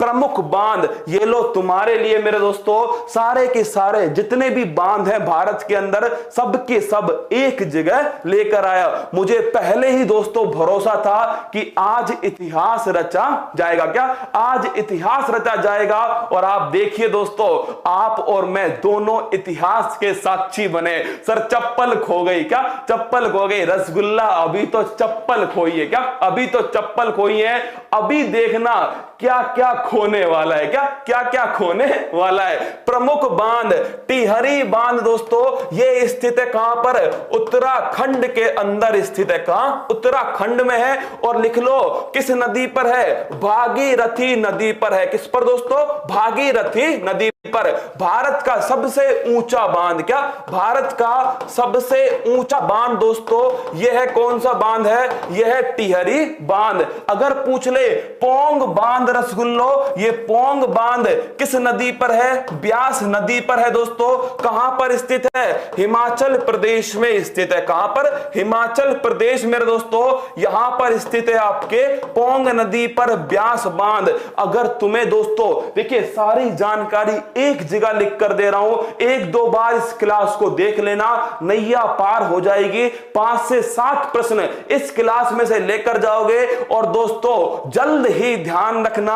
प्रमुख बांध ये लो तुम्हारे लिए मेरे दोस्तों, सारे के सारे जितने भी बांध हैं भारत के अंदर सब के सब एक जगह लेकर आया। मुझे पहले ही दोस्तों भरोसा था कि आज इतिहास रचा जाएगा। क्या आज इतिहास रचा जाएगा? और आप देखिए दोस्तों, आप और मैं दोनों इतिहास के साक्षी बने। सर चप्पल खो गई, क्या चप्पल खो गई? रसगुल्ला अभी तो चप्पल खोई है, क्या अभी तो चप्पल खोई है। अभी देखना क्या क्या खोने वाला है, क्या क्या खोने वाला है। प्रमुख बांध टिहरी बांध दोस्तों, ये स्थित है कहां पर? उत्तराखंड के अंदर स्थित है। कहां? उत्तराखंड में है। और लिख लो किस नदी पर है? भागीरथी नदी पर है। किस पर दोस्तों? भागीरथी नदी पर। भारत का सबसे ऊंचा बांध, क्या भारत का सबसे ऊंचा बांध दोस्तों यह है कौन सा बांध है? यह है टिहरी बांध। अगर पूछ ले पोंग बांध रसगुल्लो, ये पोंग बांध किस नदी पर है? ब्यास नदी पर है दोस्तों। कहां पर स्थित है? हिमाचल प्रदेश में स्थित है। कहां पर? हिमाचल प्रदेश मेरे दोस्तों, यहां पर स्थित है आपके पोंग नदी पर ब्यास बांध। अगर तुम्हें दोस्तों देखिए सारी जानकारी एक जगह लिख कर दे रहा हूं, एक दो बार इस क्लास को देख लेना, नैया पार हो जाएगी। 5 से 7 प्रश्न इस क्लास में से लेकर जाओगे। और दोस्तों जल्द ही ध्यान रखना,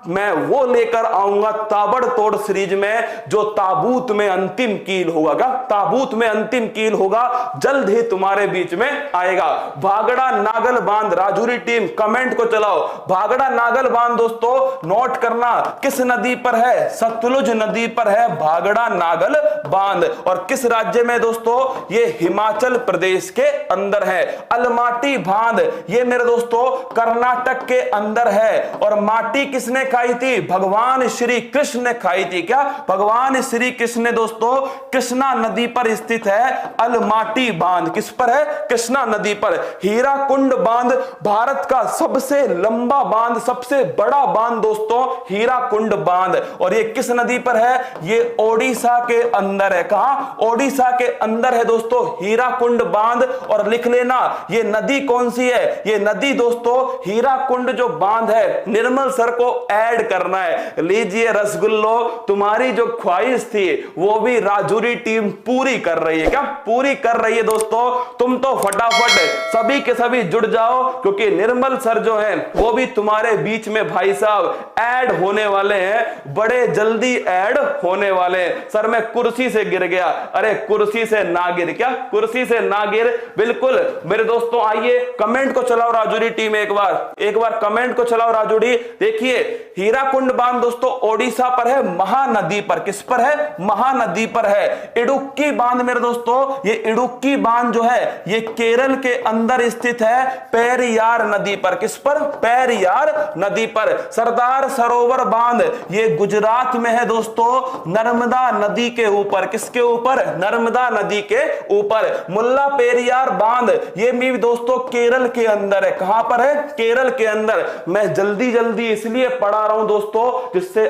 मैं वो लेकर आऊंगा ताबड़तोड़ सीरीज में जो ताबूत में अंतिम कील होगा। क्या ताबूत में अंतिम कील होगा? जल्द ही तुम्हारे बीच में आएगा। भागड़ा नागल बांध, राजौरी टीम कमेंट को चलाओ। भागड़ा नागल बांध दोस्तों नोट करना किस नदी पर है? सतलुज नदी पर है भागड़ा नागल बांध। और किस राज्य में दोस्तों? ये हिमाचल प्रदेश के अंदर है। अलमाटी बांध ये मेरे दोस्तों कर्नाटक के अंदर है। और माटी किसने खाई थी? भगवान श्री कृष्ण ने खाई थी। क्या भगवान श्री कृष्ण ने दोस्तों कृष्णा नदी पर स्थित है अलमाटी बांध। किस पर है? कृष्णा नदी पर। हीराकुंड बांध भारत का सबसे लंबा बांध, सबसे बड़ा बांध दोस्तों हीराकुंड बांध। और ये किस नदी पर है? ये ओडिशा के अंदर है। कहां? ओडिशा के अंदर है दोस्तों हीराकुंड बांध। और लिख लेना ये नदी कौन सी है? ये नदी दोस्तों हीराकुंड जो बांध है, निर्मल सर को ऐड करना है। लीजिए रसगुल्लो, तुम्हारी जो ख्वाहिश थी वो भी राजौरी टीम पूरी कर रही है। क्या पूरी कर रही है दोस्तों? तुम तो फटाफट सभी के सभी जुड़ जाओ, क्योंकि निर्मल सर जो है वो भी तुम्हारे बीच में भाई साहब ऐड होने वाले हैं, बड़े जल्दी ऐड होने वाले हैं। सर मैं कुर्सी से गिर गया। अरे कुर्सी से ना गिर, क्या कुर्सी से ना गिर, बिल्कुल मेरे दोस्तों। आइए कमेंट को चलाओ राजौरी टीम, एक बार कमेंट को चलाओ राजौरी। देखिए हीराकुंड बांध दोस्तों ओडिशा पर है, महानदी पर। किस पर है? महानदी पर है। इडुक्की बांध मेरे दोस्तों, ये इडुक्की बांध जो है ये केरल के अंदर स्थित है पेरियार नदी पर। किस पर? पेरियार नदी पर। सरदार सरोवर बांध ये गुजरात में है दोस्तों, नर्मदा नदी के ऊपर। किसके ऊपर? नर्मदा नदी के ऊपर। मुल्ला पेरियार बांध ये भी दोस्तों केरल के अंदर है। कहां पर है? केरल के अंदर। मैं जल्दी जल्दी इसलिए पढ़ा रहा हूं दोस्तों जिससे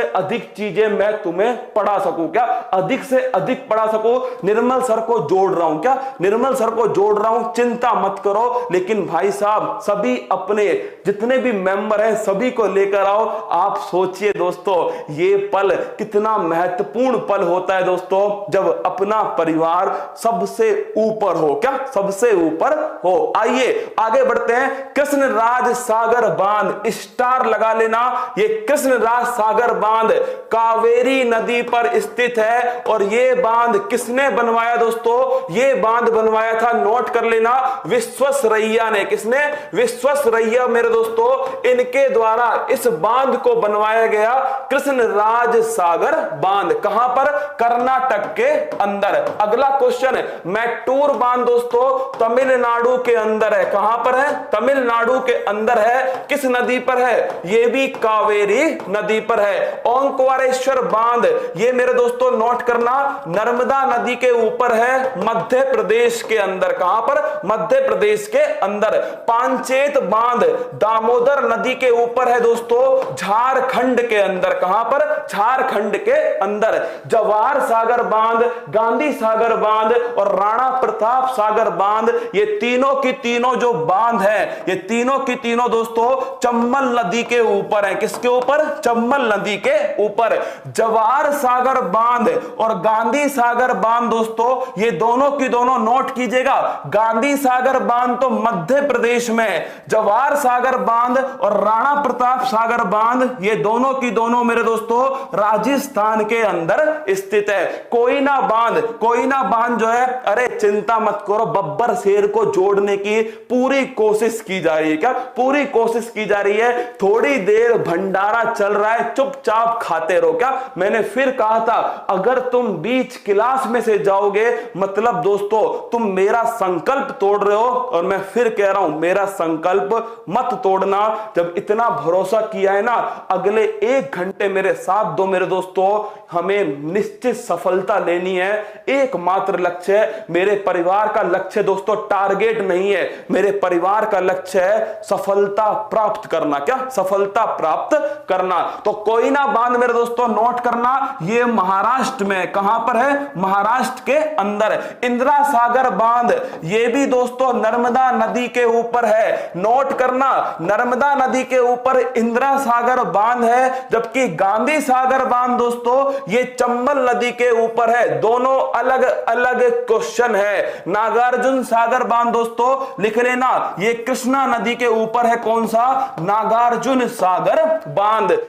अधिक चीजें मैं तुम्हें पढ़ा सकूं। क्या अधिक से अधिक पढ़ा सकूं? निर्मल सर को जोड़ रहा हूं। क्या निर्मल सर को जोड़ रहा हूं, चिंता मत करो। लेकिन भाई साहब सभी अपने जितने भी मेंबर हैं सभी को लेकर आओ। आप सोचिए दोस्तों ये पल कितना महत्वपूर्ण पल होता है दोस्तों, जब अपना परिवार सबसे ऊपर हो। क्या सबसे ऊपर हो? आइए आगे बढ़ते हैं। कृष्णराज सागर बांध, स्टार लगा लेना। ये कृष्णराज सागर बांध कावेरी नदी पर स्थित है। और ये बांध किसने बनवाया दोस्तों? ये बांध बनवाया था, नोट कर लेना, विश्वेश्वरैया ने। किसने? विश्वेश्वरैया मेरे दोस्तों, इनके द्वारा इस बांध को बनवाया गया कृष्णराज सागर बांध। कहां पर? कर्नाटक के अंदर। अगला क्वेश्चन, मैटूर बांध दोस्तों तमिलनाडु के अंदर है। कहां पर है? तमिलनाडु के अंदर है। किस नदी पर है? ये भी कावेरी नदी पर है। ओंकारेश्वर बांध ये मेरे दोस्तों नोट करना, नर्मदा नदी के ऊपर है, मध्य प्रदेश के अंदर। कहां पर? मध्य प्रदेश के अंदर। पांचेत बांध दामोदर नदी के ऊपर है दोस्तों, झारखंड के अंदर। कहां पर? झारखंड के अंदर। जवाहर सागर बांध, गांधी सागर बांध और राणा प्रताप सागर बांध, ये तीनों की तीनों जो बांध है, ये तीनों की तीनों दोस्तों चंबल नदी के ऊपर है। किसके ऊपर? चंबल नदी के ऊपर। जवाहर सागर बांध और गांधी सागर बांध दोस्तों, ये दोनों की दोनों नोट कीजिएगा। गांधी सागर बांध तो मध्य प्रदेश में है, जवाहर सागर बांध और राणा प्रताप सागर बांध ये दोनों की दोनों मेरे दोस्तों राजस्थान के अंदर स्थित है। कोयना बांध जो है, अरे चिंता मत करो, बब्बर शेर को जोड़ने की पूरी कोशिश की जा रही है। क्या पूरी कोशिश की जा रही है? थोड़ी देर भंडारा चल रहा है, चुपचाप खाते रहो। क्या मैंने फिर कहा था, अगर तुम बीच क्लास में से जाओगे मतलब दोस्तों तुम मेरा संकल्प तोड़ रहे हो। और मैं फिर कह रहा हूं, मेरा संकल्प मत तोड़ना। जब इतना भरोसा किया है ना, अगले 1 घंटे मेरे साथ दो मेरे दोस्तों, हमें निश्चित सफलता लेनी है। एकमात्र लक्ष्य है, मेरे परिवार का लक्ष्य दोस्तों टारगेट नहीं है, मेरे परिवार का लक्ष्य है सफलता प्राप्त करना। क्या? सफलता प्राप्त करना। तो कोयना बांध मेरे दोस्तों नोट करना, ये महाराष्ट्र में, कहां पर है? महाराष्ट्र के अंदर। इंदिरा सागर बांध, ये भी दोस्तों नर्मदा नदी के ऊपर है। नोट करना, नर्मदा नदी के ऊपर इंदिरा सागर बांध है, जबकि गांधी सागर बांध दोस्तों ये चंबल नदी के ऊपर है। दोनों अलग अलग क्वेश्चन है। नागार्जुन सागर बांध दोस्तों लिख लेना, ये कृष्णा नदी के ऊपर है। कौन सा? नागार्जुन सागर बांध।